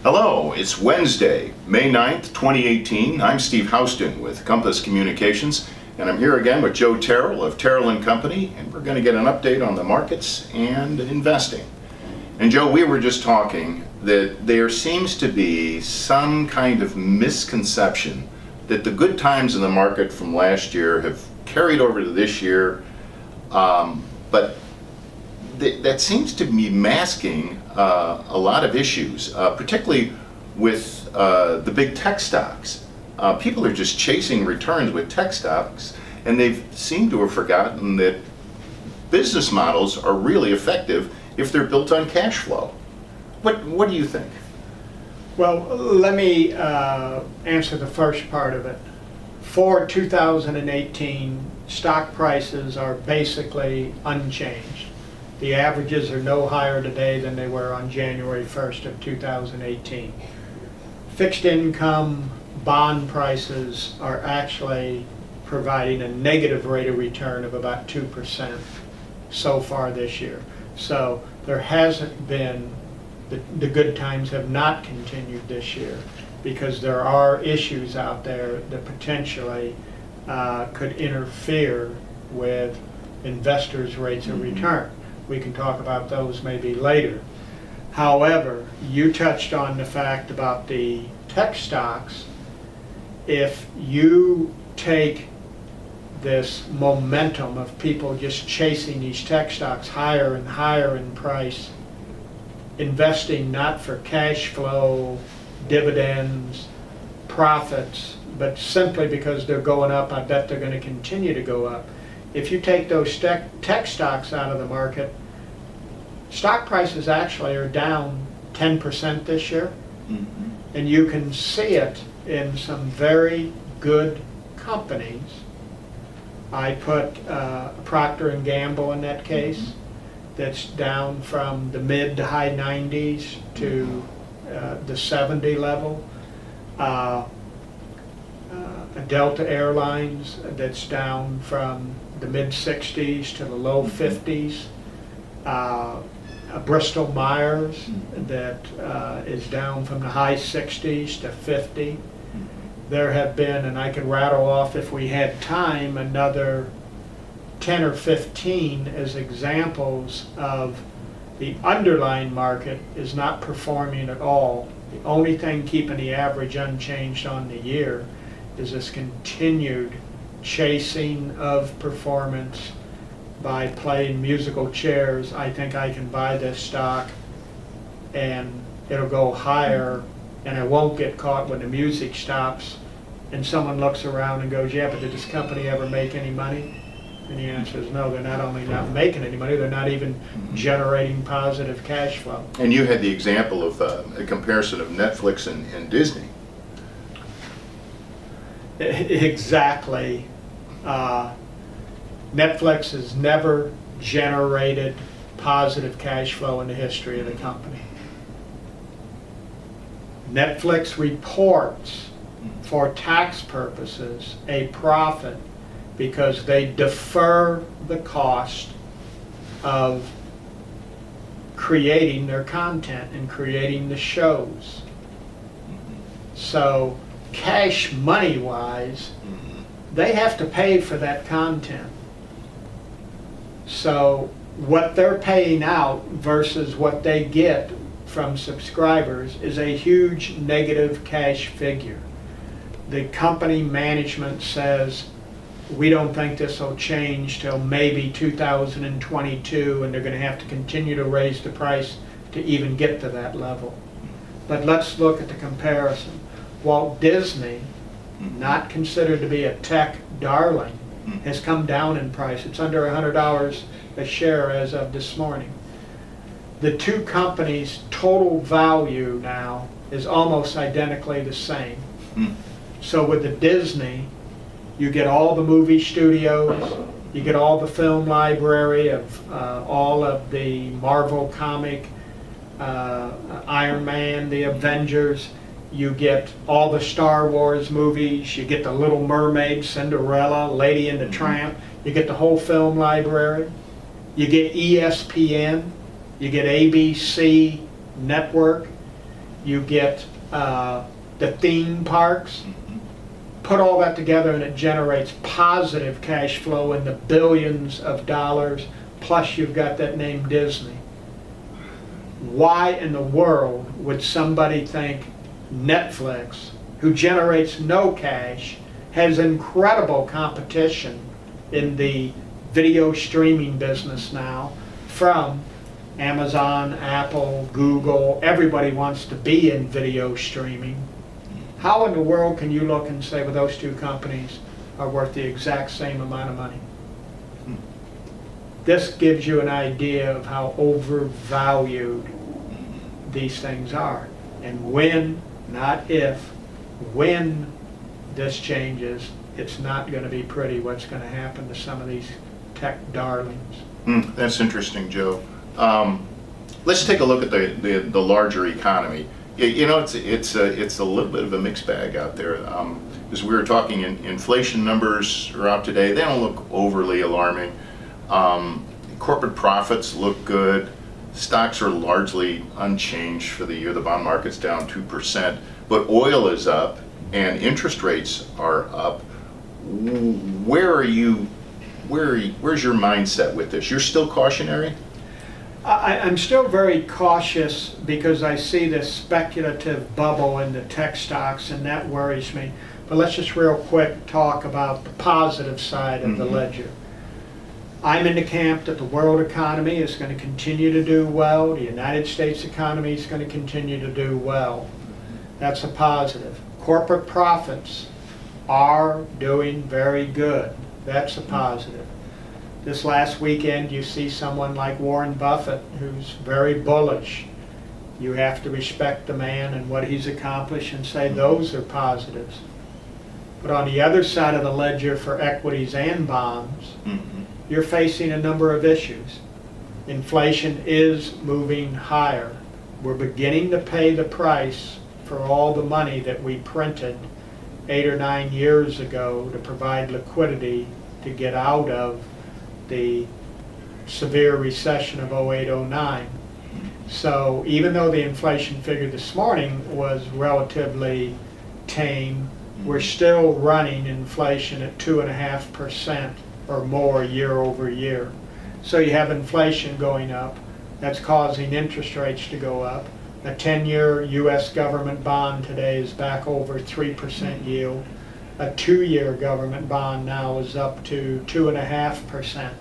Hello, it's Wednesday, May 9th, 2018. I'm Steve Houston with Compass Communications, and I'm here again with Joe Terril of Terril & Company, and we're going to get an update on the markets and investing. And Joe, we were just talking that there seems to be some kind of misconception that the good times in the market from last year have carried over to this year, but that seems to be masking a lot of issues, particularly with the big tech stocks. People are just chasing returns with tech stocks, and they seem to have forgotten that business models are really effective if they're built on cash flow. What do you think? Well, let me answer the first part of it. For 2018, stock prices are basically unchanged. The averages are no higher today than they were on January 1st of 2018. Fixed income bond prices are actually providing a negative rate of return of about 2% so far this year. So there hasn't been, the good times have not continued this year because there are issues out there that potentially could interfere with investors' rates of return. We can talk about those maybe later. However, you touched on the fact about the tech stocks. If you take this momentum of people just chasing these tech stocks higher and higher in price, investing not for cash flow, dividends, profits, but simply because they're going up, I bet they're going to continue to go up. If you take those tech stocks out of the market, stock prices actually are down 10% this year. Mm-hmm. And you can see it in some very good companies. I put Procter & Gamble in that case. Mm-hmm. That's down from the mid to high 90s to the 70 level. Delta Airlines, that's down from the mid 60s to the low 50s. Bristol Myers, that is down from the high 60s to 50. There have been, and I could rattle off if we had time, another 10 or 15 as examples of the underlying market is not performing at all. The only thing keeping the average unchanged on the year is this continued chasing of performance by playing musical chairs. I think I can buy this stock and it'll go higher and I won't get caught when the music stops and someone looks around and goes, yeah, but did this company ever make any money? And the answer is no, they're not only not making any money, they're not even generating positive cash flow. And you had the example of a comparison of Netflix and Disney. Exactly. Netflix has never generated positive cash flow in the history of the company. Netflix reports for tax purposes a profit because they defer the cost of creating their content and creating the shows. So cash money wise, they have to pay for that content. So what they're paying out versus what they get from subscribers is a huge negative cash figure. The company management says, we don't think this will change till maybe 2022, and they're going to have to continue to raise the price to even get to that level. But let's look at the comparison. Walt Disney, not considered to be a tech darling, has come down in price. It's under $100 a share as of this morning. The two companies' total value now is almost identically the same. So with the Disney, you get all the movie studios, you get all the film library of all of the Marvel comic, Iron Man, the Avengers, you get all the Star Wars movies, you get the Little Mermaid, Cinderella, Lady and the Tramp, you get the whole film library, you get ESPN, you get ABC Network, you get the theme parks. Put all that together and it generates positive cash flow in the billions of dollars, plus you've got that name Disney. Why in the world would somebody think Netflix, who generates no cash, has incredible competition in the video streaming business now from Amazon, Apple, Google? Everybody wants to be in video streaming. How in the world can you look and say, well, those two companies are worth the exact same amount of money? This gives you an idea of how overvalued these things are. And when, not if, when this changes, it's not going to be pretty what's going to happen to some of these tech darlings. That's interesting, Joe. Let's take a look at the larger economy. You know, it's a little bit of a mixed bag out there. As we were talking, inflation numbers are out today. They don't look overly alarming. Corporate profits look good. Stocks are largely unchanged for the year. The bond market's down 2%, but oil is up and interest rates are up. Where's your mindset with this? You're still cautionary? I'm still very cautious because I see this speculative bubble in the tech stocks, and that worries me. But let's just real quick talk about the positive side of the ledger. I'm in the camp that the world economy is going to continue to do well. The United States economy is going to continue to do well. That's a positive. Corporate profits are doing very good. That's a positive. This last weekend, you see someone like Warren Buffett, who's very bullish. You have to respect the man and what he's accomplished and say those are positives. But on the other side of the ledger for equities and bonds, you're facing a number of issues. Inflation is moving higher. We're beginning to pay the price for all the money that we printed 8 or 9 years ago to provide liquidity to get out of the severe recession of 08-09. So even though the inflation figure this morning was relatively tame, we're still running inflation at 2.5% or more year over year. So you have inflation going up, that's causing interest rates to go up. A 10-year US government bond today is back over 3% yield. A 2-year government bond now is up to 2.5%.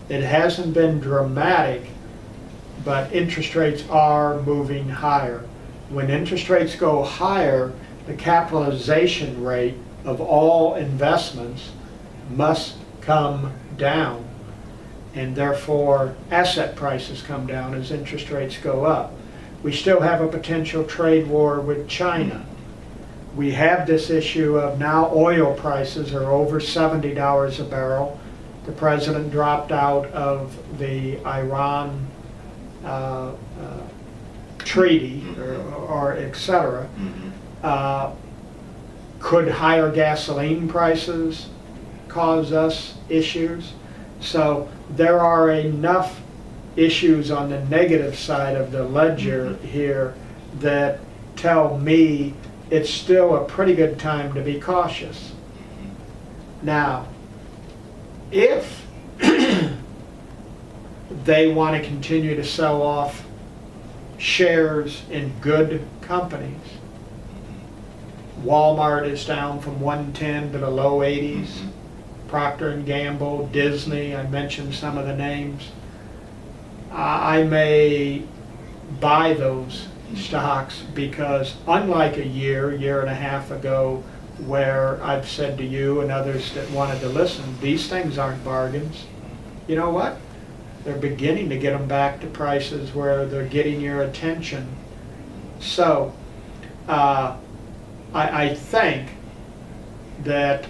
It hasn't been dramatic, but interest rates are moving higher. When interest rates go higher, the capitalization rate of all investments must come down, and therefore asset prices come down as interest rates go up. We still have a potential trade war with China. We have this issue of now oil prices are over $70 a barrel. The president dropped out of the Iran treaty or et cetera. Could higher gasoline prices cause us issues? So there are enough issues on the negative side of the ledger here that tell me it's still a pretty good time to be cautious. Now, if they want to continue to sell off shares in good companies, Walmart is down from 110 to the low 80s. Procter & Gamble, Disney, I mentioned some of the names. I may buy those stocks because unlike a year and a half ago where I've said to you and others that wanted to listen, these things aren't bargains. You know what? They're beginning to get them back to prices where they're getting your attention. So I think that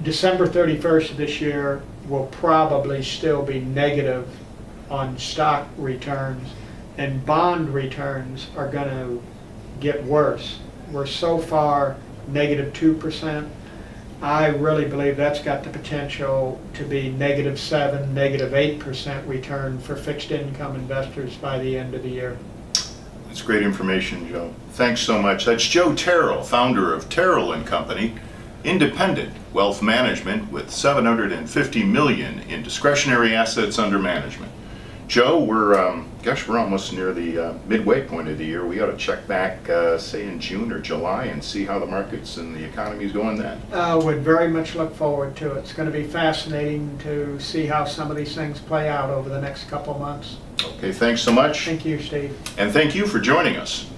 December 31st of this year will probably still be negative on stock returns, and bond returns are going to get worse. We're so far negative 2%. I really believe that's got the potential to be negative 7, negative 8% return for fixed income investors by the end of the year. It's great information, Joe. Thanks so much. That's Joe Terril, founder of Terril Company, independent wealth management with $750 million in discretionary assets under management. Joe, we're almost near the midway point of the year. We ought to check back, say in June or July, and see how the markets and the economy is going then. Would very much look forward to it. It's going to be fascinating to see how some of these things play out over the next couple of months. Okay, thanks so much. Thank you, Steve. And thank you for joining us.